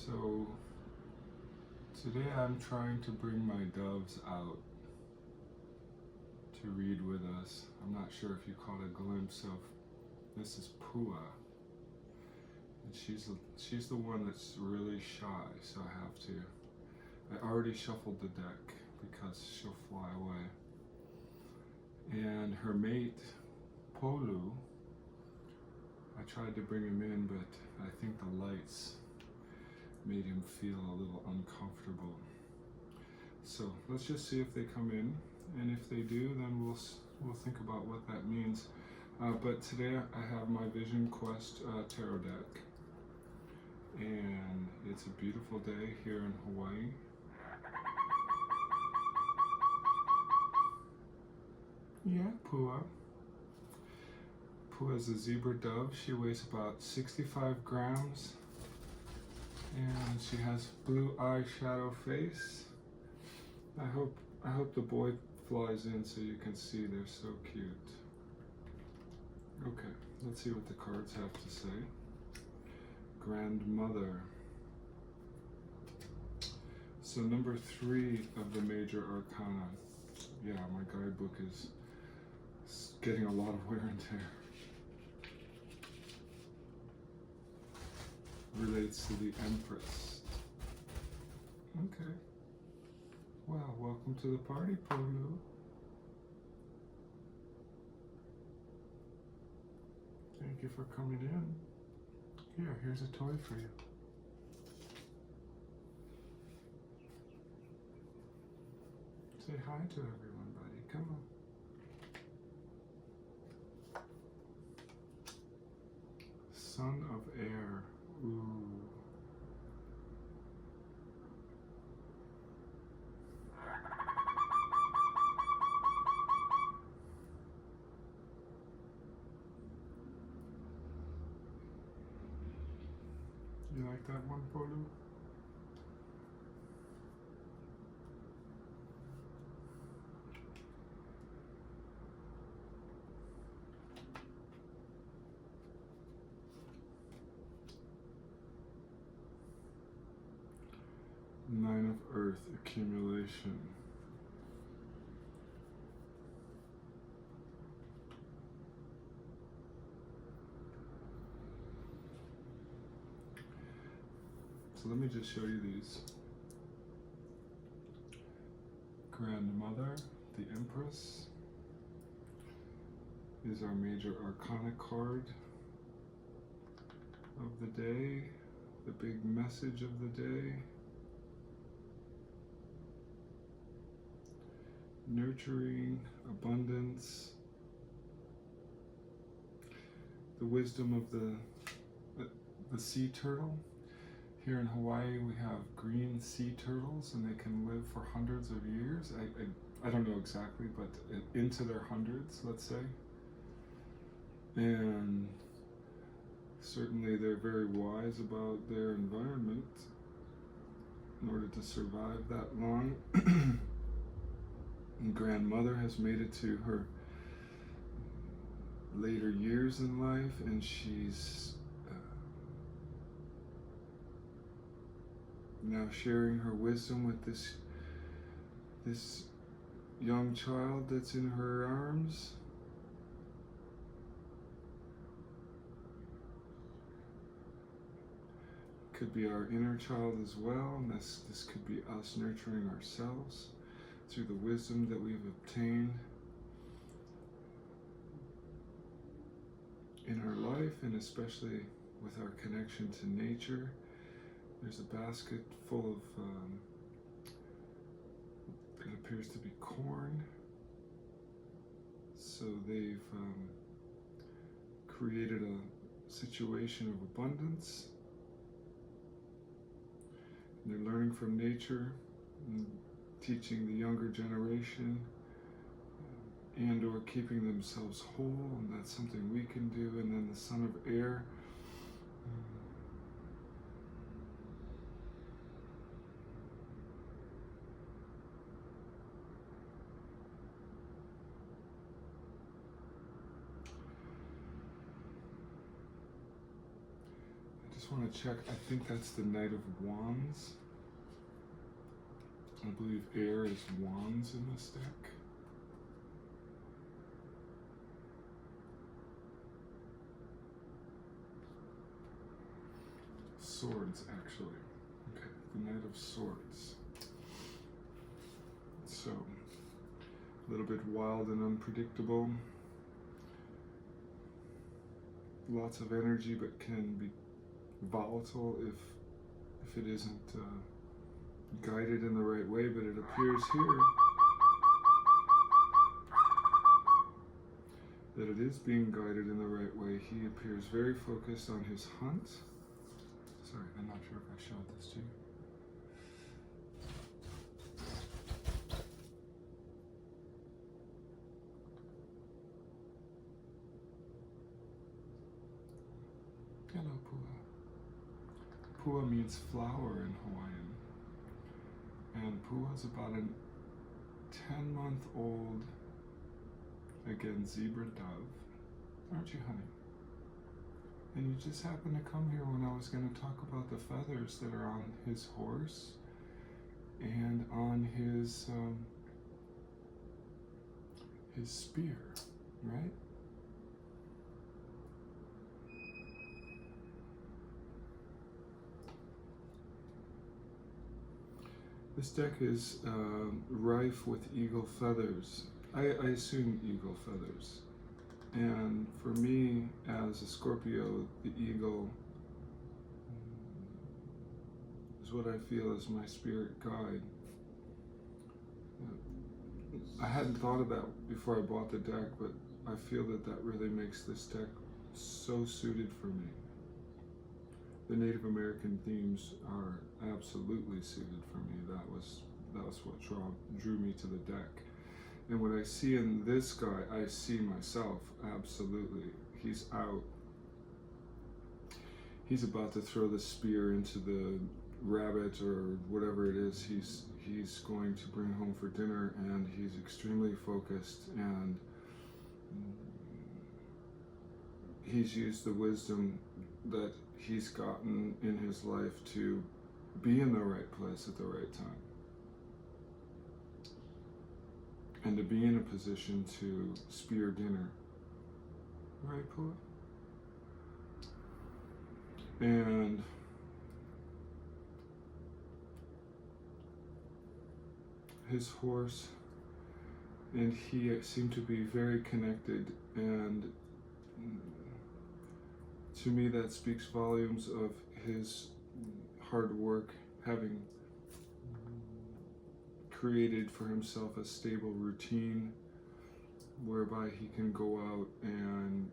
So today I'm trying to bring my doves out to read with us. I'm not sure if you caught a glimpse of this is Pua, and she's the one that's really shy. So I already shuffled the deck because she'll fly away. And her mate Polu, I tried to bring him in, but I think the lights made him feel a little uncomfortable. So let's just see if they come in, and if they do, then we'll think about what that means. But today I have my Vision Quest tarot deck, and it's a beautiful day here in Hawaii. Yeah, Pua. Pua is a zebra dove. She weighs about 65 grams. And she has blue eyeshadow face. I hope the boy flies in so you can see they're so cute. Okay, let's see what the cards have to say. Grandmother. So number 3 of the major arcana. Yeah, my guidebook is getting a lot of wear and tear. Relates to the Empress. Okay. Well, welcome to the party, Polu. Thank you for coming in. Here's a toy for you. Say hi to everyone, buddy. Come on. Son of Air. Ooh. You like that one, Polu? Nine of Earth, accumulation. So let me just show you these. Grandmother, the Empress, is our major arcana card of the day, the big message of the day. Nurturing, abundance, the wisdom of the sea turtle. Here in Hawaii we have green sea turtles, and they can live for hundreds of years. I don't know exactly, but into their hundreds, let's say. And certainly they're very wise about their environment in order to survive that long. And grandmother has made it to her later years in life, and she's now sharing her wisdom with this young child that's in her arms. Could be our inner child as well, and this could be us nurturing ourselves through the wisdom that we've obtained in our life, and especially with our connection to nature. There's a basket full of, it appears to be corn. So they've created a situation of abundance. And they're learning from nature and teaching the younger generation and or keeping themselves whole, and that's something we can do. And then the Son of Air, just want to check. I think that's the Knight of Wands. I believe air is wands in this deck. Swords, actually. Okay, the Knight of Swords. So, a little bit wild and unpredictable. Lots of energy, but can be volatile if it isn't guided in the right way. But it appears here that it is being guided in the right way. He appears very focused on his hunt. Sorry, I'm not sure if I showed this to you. Hello, Pua. Pua means flower in Hawaiian. And Pua is about a 10-month-old, again, zebra dove. Aren't you, honey? And you just happened to come here when I was going to talk about the feathers that are on his horse and on his spear, right? This deck is rife with eagle feathers. I assume eagle feathers. And for me, as a Scorpio, the eagle is what I feel is my spirit guide. I hadn't thought of that before I bought the deck, but I feel that that really makes this deck so suited for me. The Native American themes are absolutely suited for me. That was what drew me to the deck. And what I see in this guy, I see myself, absolutely. He's out. He's about to throw the spear into the rabbit or whatever it is he's going to bring home for dinner, and he's extremely focused, and he's used the wisdom that he's gotten in his life to be in the right place at the right time. And to be in a position to spear dinner. Right, Pua? And his horse and he seem to be very connected, and to me that speaks volumes of his hard work, having created for himself a stable routine whereby he can go out and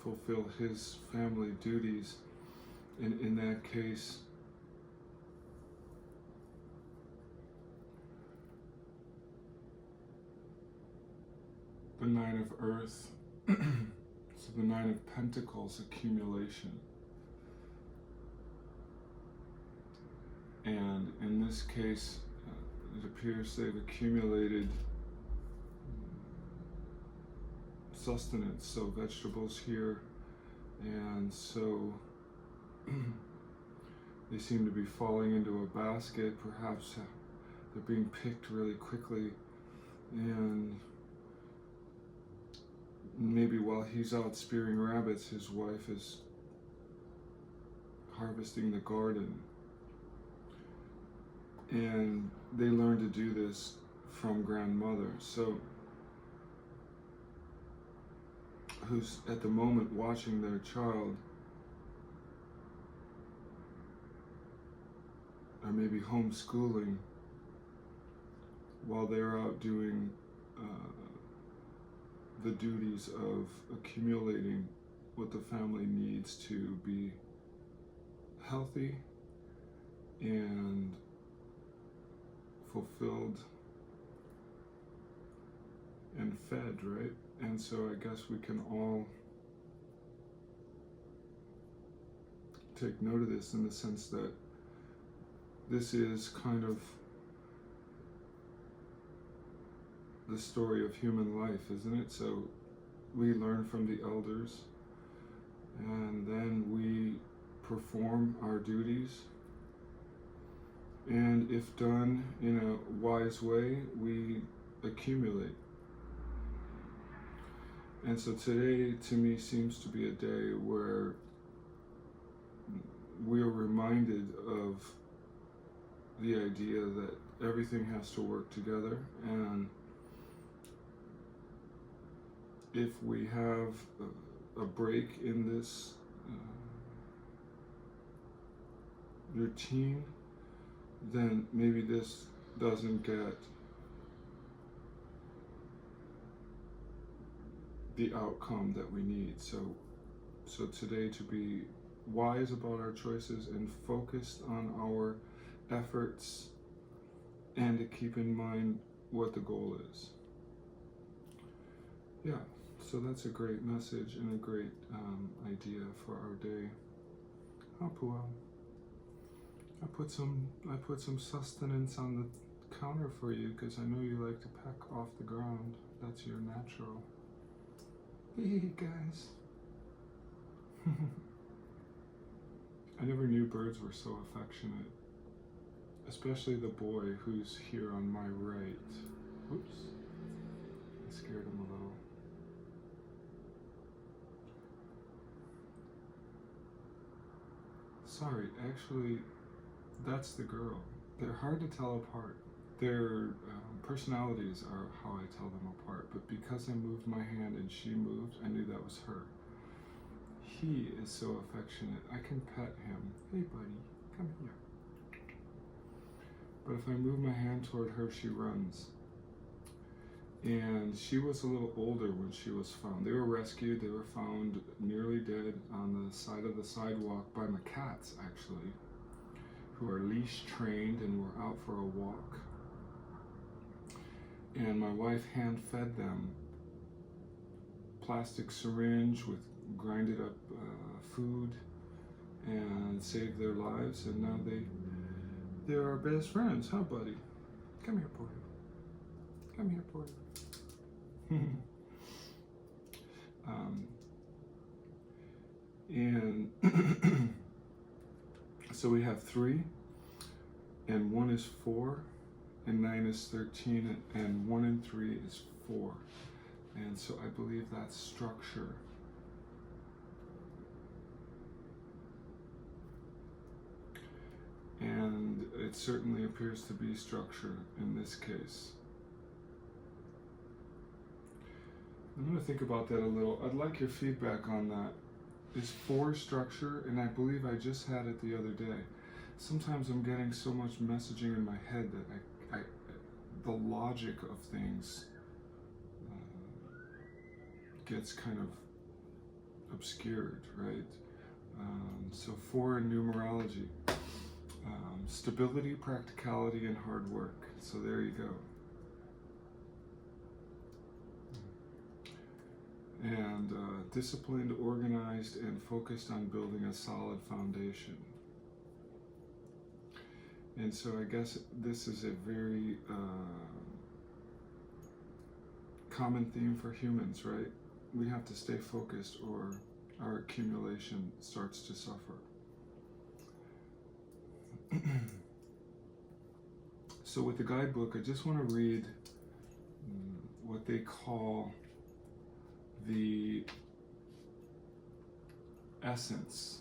fulfill his family duties. And in that case, the Nine of Earth, so the Nine of Pentacles, accumulation. And in this case, it appears they've accumulated sustenance, so vegetables here, and so they seem to be falling into a basket. Perhaps they're being picked really quickly, and maybe while he's out spearing rabbits, his wife is harvesting the garden. And they learn to do this from grandmother, so who's at the moment watching their child, or maybe homeschooling, while they're out doing the duties of accumulating what the family needs to be healthy and fulfilled and fed, right? And so I guess we can all take note of this in the sense that this is kind of the story of human life, isn't it? So we learn from the elders, and then we perform our duties, and if done in a wise way, we accumulate. And so today, to me, seems to be a day where we are reminded of the idea that everything has to work together, and if we have a break in this routine, then maybe this doesn't get the outcome that we need. So today, to be wise about our choices and focused on our efforts, and to keep in mind what the goal is. Yeah, so that's a great message and a great idea for our day. Pua. I put some sustenance on the counter for you because I know you like to peck off the ground. That's your natural. Hey guys. I never knew birds were so affectionate, especially the boy who's here on my right. Oops, I scared him a little. Sorry, actually, that's the girl. They're hard to tell apart. Their personalities are how I tell them apart, but because I moved my hand and she moved, I knew that was her. He is so affectionate. I can pet him. Hey buddy, come here. But if I move my hand toward her, she runs. And she was a little older when she was found. They were rescued. They were found nearly dead on the side of the sidewalk by my cats, actually, who are leash trained and were out for a walk. And my wife hand fed them plastic syringe with grinded up food and saved their lives, and now they're our best friends, huh buddy? Come here, boy. Come here, boy. And so we have 3, and 1 is 4, and 9 is 13, and 1 and 3 is 4. And so I believe that's structure. And it certainly appears to be structure in this case. I'm going to think about that a little. I'd like your feedback on that. Is 4 structure? And I believe I just had it the other day. Sometimes I'm getting so much messaging in my head that the logic of things gets kind of obscured, right? So 4 in numerology. Stability, practicality, and hard work. So there you go. And disciplined, organized, and focused on building a solid foundation. And so I guess this is a very common theme for humans, right? We have to stay focused or our accumulation starts to suffer. So with the guidebook, I just want to read what they call the essence.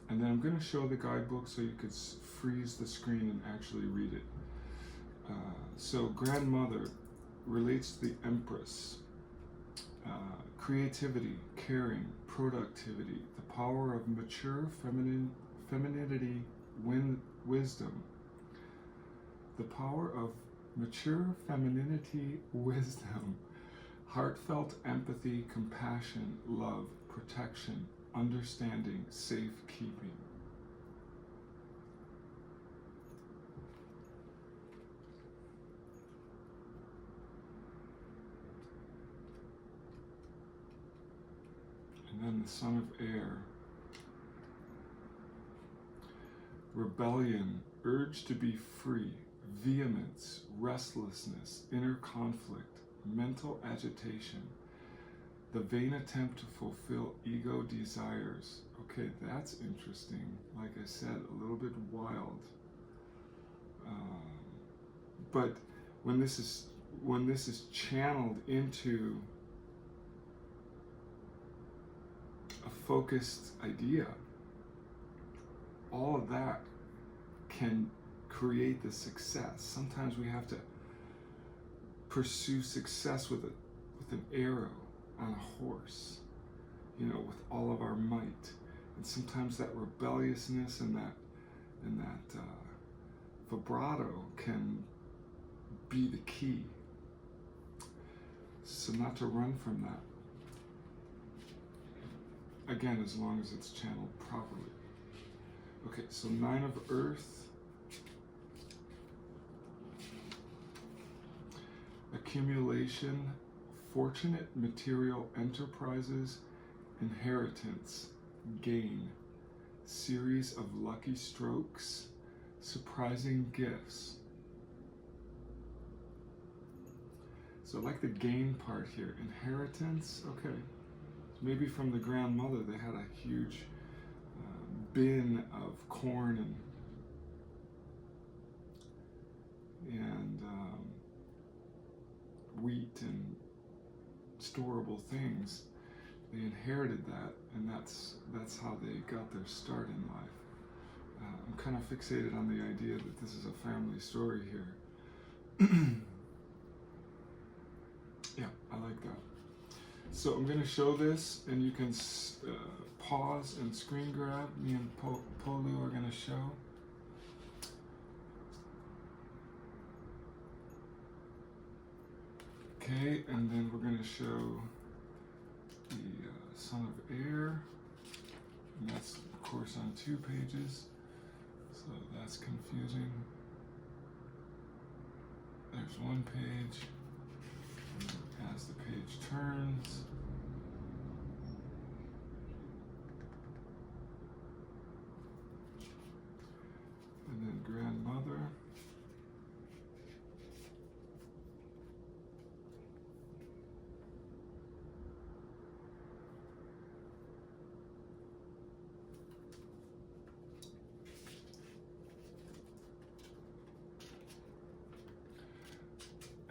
And then I'm going to show the guidebook so you could freeze the screen and actually read it. So grandmother relates to the Empress. Creativity, caring, productivity, the power of mature femininity, wisdom. The power of mature femininity, wisdom, heartfelt empathy, compassion, love, protection, understanding, safekeeping. And then the son of air. Rebellion, urge to be free, vehemence, restlessness, inner conflict, mental agitation, The vain attempt to fulfill ego desires. Okay, that's interesting. Like I said, a little bit wild. But when this is channeled into a focused idea, all of that can create the success. Sometimes we have to pursue success with an arrow on a horse, with all of our might. And sometimes that rebelliousness and that vibrato can be the key. So not to run from that. Again, as long as it's channeled properly. Okay, so 9 of Earth. Accumulation, fortunate material enterprises, inheritance, gain, series of lucky strokes, surprising gifts. So I like the gain part here. Inheritance, okay. Maybe from the grandmother, they had a huge bin of corn and wheat and storable things. They inherited that, and that's how they got their start in life. I'm kind of fixated on the idea that this is a family story here. Yeah, I like that. So I'm going to show this, and you can pause and screen grab. Me and Polu are going to show. Okay, and then we're going to show the Son of Air, and that's of course on 2 pages, so that's confusing. There's 1 page, and then as the page turns, and then grandmother.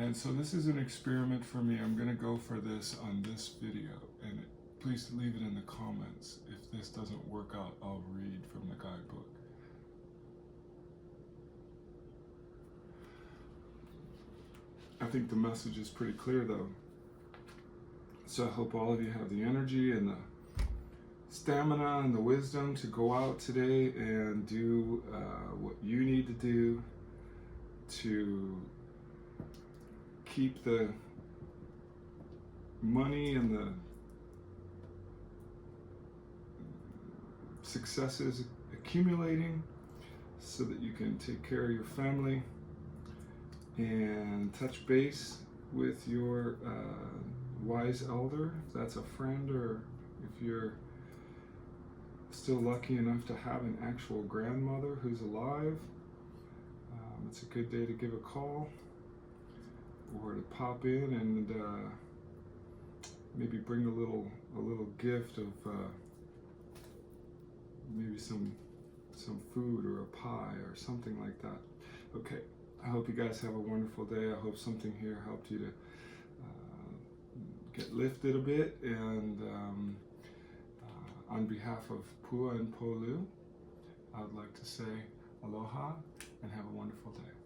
And so this is an experiment for me. I'm going to go for this on this video, and please leave it in the comments. If this doesn't work out, I'll read from the guidebook. I think the message is pretty clear though. So I hope all of you have the energy and the stamina and the wisdom to go out today and do what you need to do to keep the money and the successes accumulating so that you can take care of your family and touch base with your wise elder, if that's a friend, or if you're still lucky enough to have an actual grandmother who's alive. It's a good day to give a call or to pop in and maybe bring a little gift of maybe some food or a pie or something like that. Okay, I hope you guys have a wonderful day. I hope something here helped you to get lifted a bit, and on behalf of Pua and Polu, I would like to say aloha and have a wonderful day.